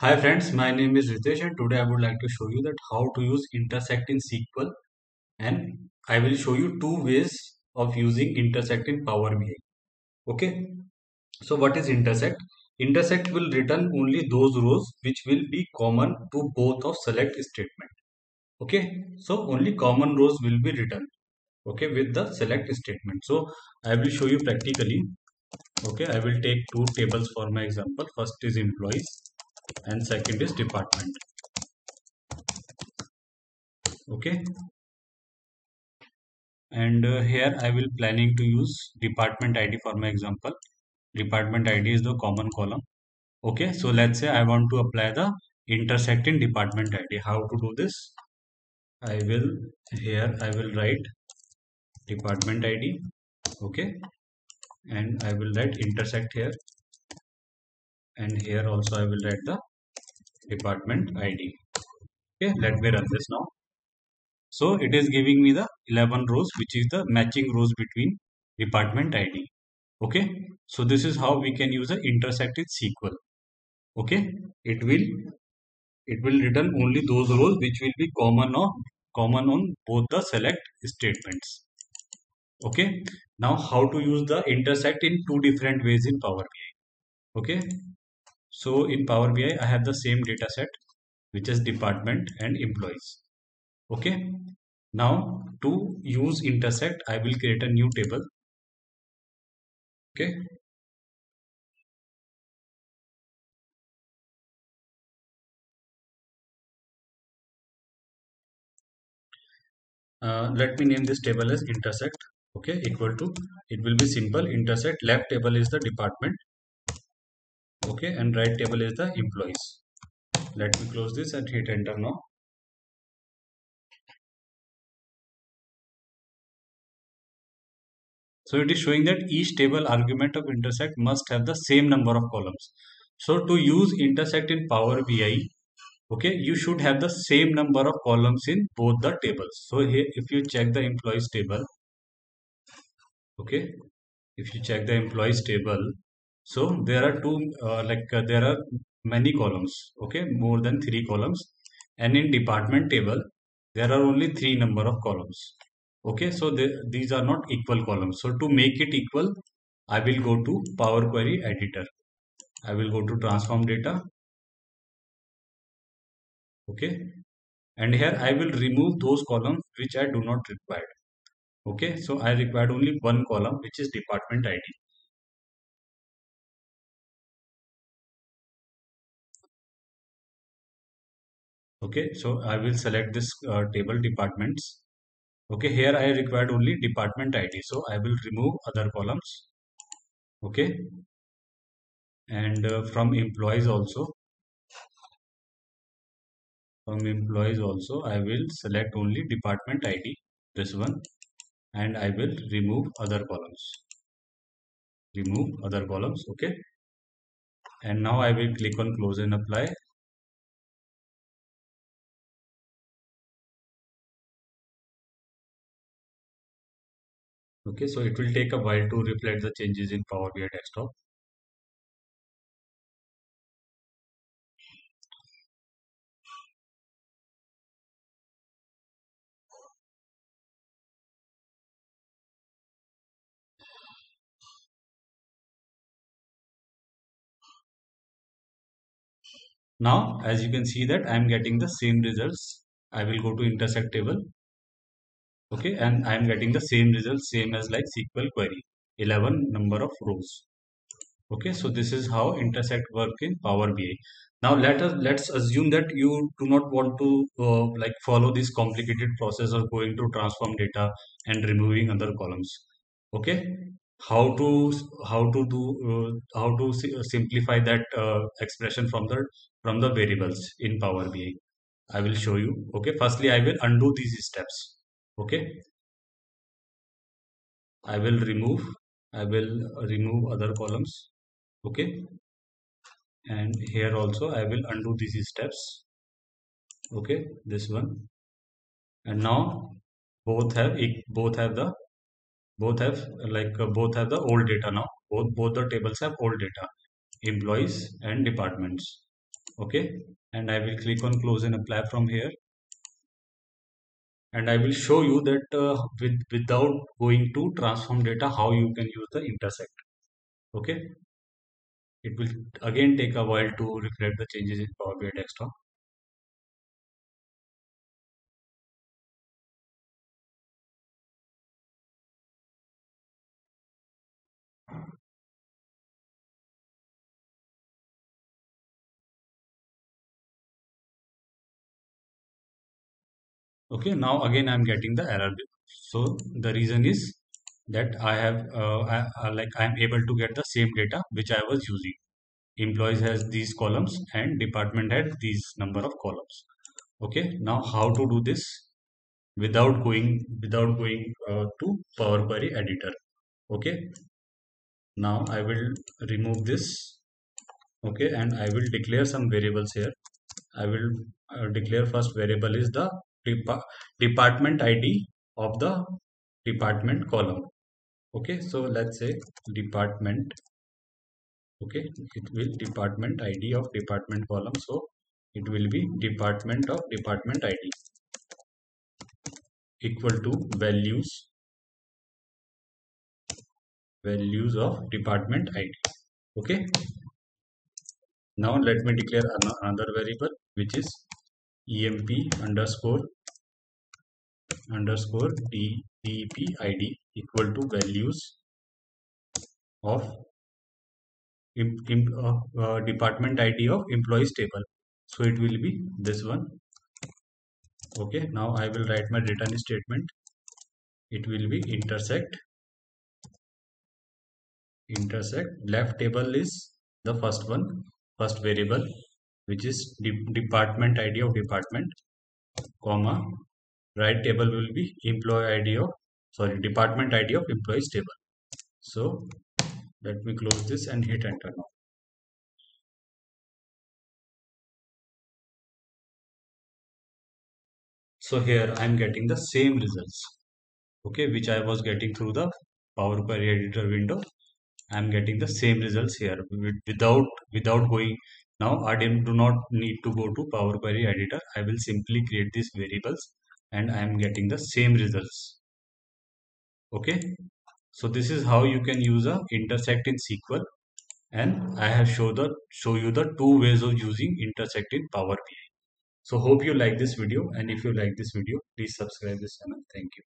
Hi friends, my name is Ritesh and today I would like to show you that how to use intersect in SQL, and I will show you two ways of using intersect in Power BI. Okay, so what is intersect? Intersect will return only those rows which will be common to both of select statement. Okay, so only common rows will be written. Okay, with the select statement. So I will show you practically. Okay, I will take two tables for my example. First is employees and second is department. Okay, and here I will planning to use department ID for my example. Department ID is the common column. Okay, so let's say I want to apply the intersect in department ID. How to do this? I will Here I will write department ID. Okay, and I will write intersect here, and here also I will write the department ID. Okay, let me run this now. So it is giving me the 11 rows, which is the matching rows between department ID. Okay, so this is how we can use a intersected SQL. Okay, it will it will return only those rows which will be common on both the select statements. Okay, now how to use the intersect in two different ways in Power BI. Okay, so in Power BI I have the same data set, which is department and employees. Okay, now to use intersect I will create a new table. Okay, let me name this table as intersect. Okay, equal to, it will be simple, intersect left table is the department. Okay, and right table is the employees. Let me close this and hit enter now. So it is showing that each table argument of intersect must have the same number of columns. So to use intersect in Power BI, okay, you should have the same number of columns in both the tables. So here if you check the employees table, okay, if you check the employees table, so there are there are many columns. Okay, more than three columns, and in department table there are only three number of columns. Okay, so these are not equal columns. So to make it equal, I will go to Power Query editor. I will go to transform data. Okay, and here I will remove those columns which I do not require. Okay, so I required only one column, which is department ID. Okay, so I will select this table departments. Okay, here I required only department ID, so I will remove other columns. Okay, and from employees also I will select only department ID, this one, and I will remove other columns. Okay, and now I will click on close and apply. Okay, so it will take a while to reflect the changes in Power BI desktop. Now as you can see that I am getting the same results. I will go to intersect table. Okay, and I am getting the same results, same as like SQL query, 11 number of rows. Okay, so this is how intersect work in Power BI. Now let's assume that you do not want to like follow this complicated process of going to transform data and removing other columns. Okay, how to simplify that expression from the variables in Power BI. I will show you. Okay, firstly I will undo these steps. Okay, I will remove I will remove other columns. Okay, and here also I will undo these steps. Okay, this one, and now both have the both have the old data now. Both the tables have old data, employees and departments. Okay, and I will click on close and apply from here, and I will show you that without going to transform data how you can use the intersect. Okay, it will again take a while to reflect the changes in Power BI desktop. Okay, now again I'm getting the error. So the reason is that I have like I'm able to get the same data which I was using. Employees has these columns and department had these number of columns. Okay, now how to do this without going to Power Query editor. Okay, now I will remove this. Okay, and I will declare some variables here. I will declare first variable is the department ID of the department column. Okay, so let's say department. Okay, it will department ID of department column. So it will be department of department ID equal to values of department ID. Okay, now let me declare another variable which is emp underscore depid equal to values of department ID of employees table. So it will be this one. Okay, now I will write my return statement. It will be intersect left table is the first variable which is department ID of department, comma, right table will be employee ID of, sorry, department ID of employees table. So let me close this and hit enter now. So here I am getting the same results, okay, which I was getting through the Power Query editor window. I am getting the same results here without going. Now I do not need to go to Power Query editor. I will simply create these variables and I am getting the same results. Okay, so this is how you can use a intersect in SQL, and I have show you the two ways of using intersect in Power BI. So hope you like this video, and if you like this video, please subscribe this channel. Thank you.